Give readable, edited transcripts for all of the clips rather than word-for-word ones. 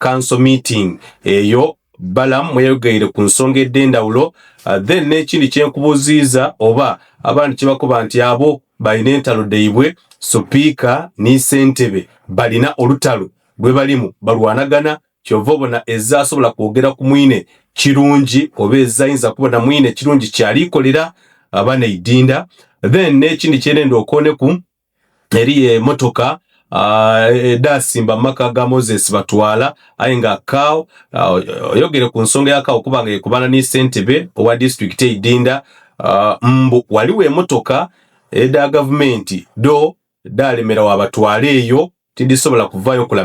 council meeting eyo Balamu mweyogeire ku nsonga ed'endawulo. Then n'ekindi kyenkubuuziiza oba abantu kyebakuba nti abo balina entalo deibwe Supiika ne Ssentebe balina olutalo lwe balimu balwanagana kyova obona ezaasobola kwogera ku mwine kirungi oba ezayinza kubona mwine kirungi kyalikolera abana idinda. Then n'ekindi kyerenda okoneku eri emotoka dasimba maka ga Moses batwala ayinga kao oyogere ku nsonga ya kao kubanga yekubana ni Ssentebe owa district idinda. Mbu waliwo emotoka eda government do dalemera wabatwale eyo tidisobola kuvayo kula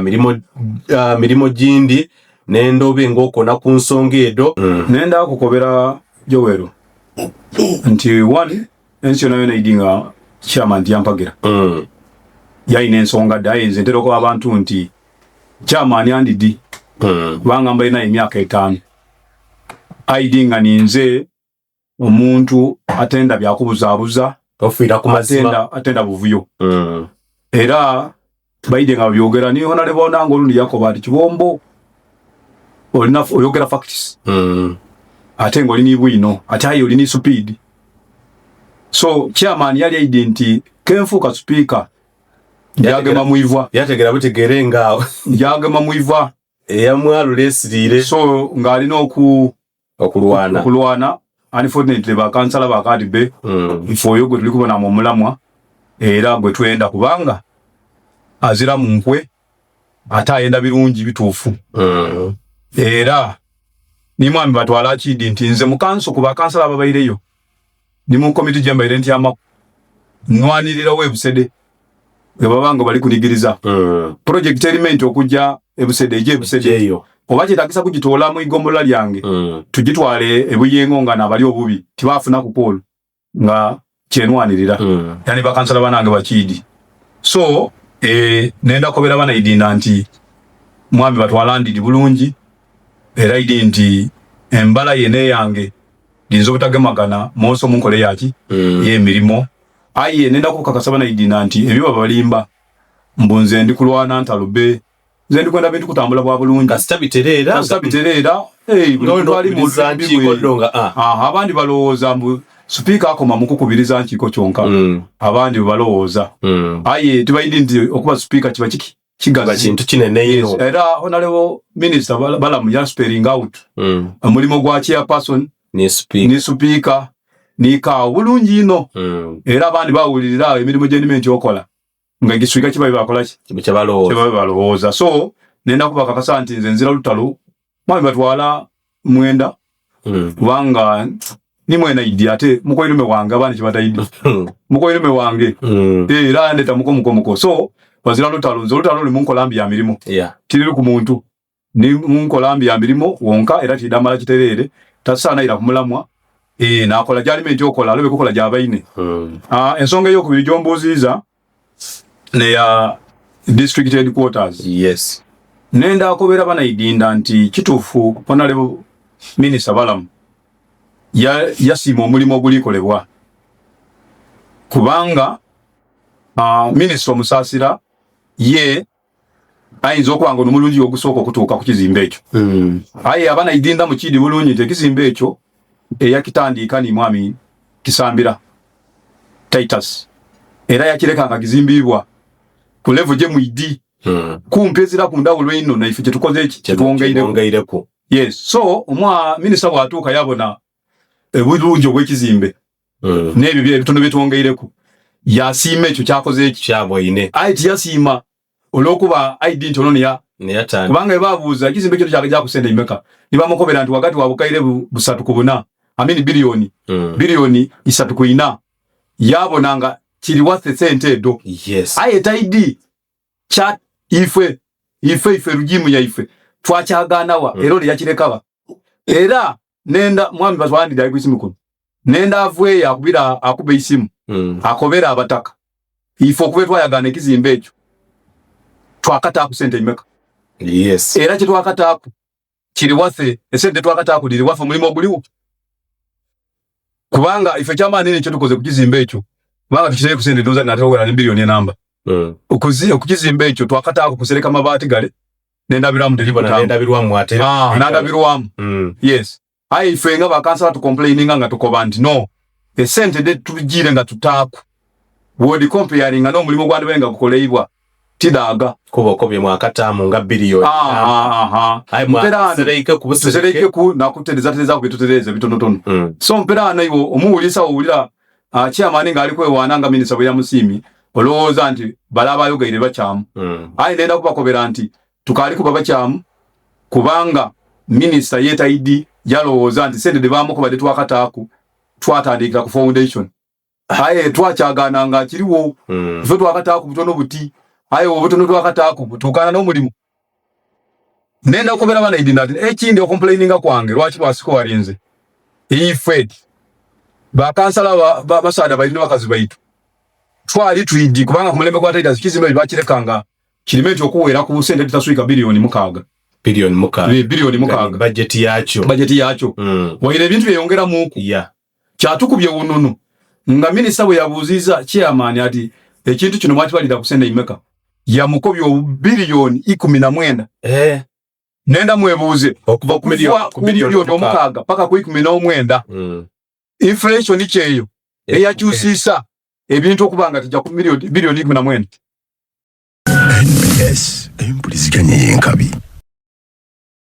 milimo jindi nendobe ngokona ku nsonga edo. Nenda kukobera Joweru nti one ensi nayo idinga chairman Diampagira yaine ensonga dayenze ntero ko abantu nti chairman yandidi bangamba ina emyaka 5 aidinga ninze omuntu atenda byakubuzabuza ofira ku mazima atenda buvuyo era baidinga byogera ni honale bona ngolundi yako bati kibombo olina oyogera facts ate ngoli ni bwino ate ayo lini speed. So chairman yali identi kenfuka speaker yagema muivwa yategera butegere ngao yagema muivwa eyamwalu lesirire so ngali no okulwana unfortunately ba kansala bakati be ifo yogo tulikubona mu mulamwa era gwe twenda kubanga azira munkwe atayenda birungi bitufu era ni mwami batwala kidi ntinze mukanso kuba kansala babaireyo ni mu committee jamba irenti ama nwanirira websede babanga bali kunigiriza project element okujja ebusede eyo obaje takisa kujitola mu igombola lyange tujitwale ebuyengo nga nabali obubi tibafuna ku Paul nga kyenwanirira yani bakansala banange bakidi. So nenda kobera bana idinda nti mwami batwala ndi bulungi era idinti embala yene yange dinzo butagemagana monso munkole yaki ye mirimo aye nenda kukakasabana idinda nti ebiba balimba mbunze ndi kulwana ntalube zendi kwenda bintu kutambula bwa bulungi kastabiterera bulungi ali mu zanchi kodonga abandi balowooza mbu speaker akoma mukukubiriza nchiko kyonka abandi balowooza aye tibaidi ndi okuba speaker kiba kigaga kintu kinene ino era honorable minister Balamu ya spelling out mulimo gwa chairperson ni speaker ni ka bulungi ino era abandi bawulirira emirimu gyenimenti okola nga giswika kiba bakola kiba balowooza. So nenda kubaka kasanti nze nzira lutalo mwami batwala mwenda wanga ni mwena idi ate mukoyirume wange abandi kibataidi mukoyirume wange era ndeta muko so wazira lutalo li munkolambi ya mirimo tiri ku muntu ni munkolambi ya mirimo wonka era tidamala kiterere tasana ira kumulamwa nakola jalimente okola lobe kukola jabaine ensonga yo kubiri jomboziza ne ya district headquarters nenda akobera bana idinda nti kitufu honorable minister Balamu yasima omulimo gulikolebwa kubanga minister omusasira ye ayinza okwanga omulungi ogusooka okutuuka ku kizimbe ekyo aye abana idinda mu kidi bulungi tekizimbe ekyo eyakitandika ni mwami Kisambira Titus era yakireka akagizimbibwa ku level je muidi kumpezira ku ndawulo ino na ife tukoze eki tuongeireko. So omwa minister watuuka yabona ebulungi obwekizimbe nebyo bitono bitwongeireko yasima ekyo kyakoze eki kyabwine aiti yasima olokuba ID ntono ya tani kubanga babuuza kizimbe kyo kyakajja kusenda imeka nibamukobera nti wakati wabukaire busatu kubuna billion bilioni 3 yabonanga kiri worth sente edo aye ID chat ife rugimu ya ife twakyaganawa ero yakirekawa era nenda mwami bazwandi dai kwisimu ko nenda avwe yakubira akube isimu akobera abataka ifo kube twayagana ekizimbe ekyo twakata ku sente imeka era kye twakata ku kiri worth esente twakata ku diri worth mulimo guliwo kubanga ife chamani ne kyo tukoze ku kizimbe ekyo kubanga tukiseye ku sente doza natogera ni bilioni namba okuzia ku kizimbe ekyo twakata ku kusereka mabati gale nendabiramu telibona nendabirwamu ate nandabirwamu yes ayi ife nga bakansala tu complaining nga tukoba nti no esente de tujire nga tutaku wodi comparing no mulimo gwandi benga kukoleibwa tidaga kubokobye mwakatamu nga billion ayi mwasereke kubusereke ku nakutereza kututereza bitonotono so mpera nayo omuwulisa owulira chairman nga aliko ewananga minister bya musimi olowooza nti balaba yogaire bachamu ayi nenda kubakobera nti tukali kuba bachamu kubanga minister yetaidi yalowooza nti sente de bamuko bade twakataku twatandikira ku foundation aye twachagana nga kiriwo zo twakataku butono buti aye obutono twakataku butukana no mulimo nenda kubera bana idinati ekindi complaininga kwange lwaki basiko walinze ifed bakansala basada bayino bakazi bayitu twali tuidi kubanga kumulembe kwa taita zikizimbe bakirekanga kilimeti okuwera ku sente tutasuika bilioni mukaga bilioni mukaga budget yacho waire bintu byongera muku kyatukubye ununu nga minister bwe yabuziza chairman ati ekintu kino mwati balida kusenda imeka ya mukobyo bilioni 19 nenda mwebuze okuva ku bilioni omukaga paka ku 19 inflation icheyo eyakyusisa ebintu okubanga tijja ku bilioni 19 NBS empuliziganye yenkabi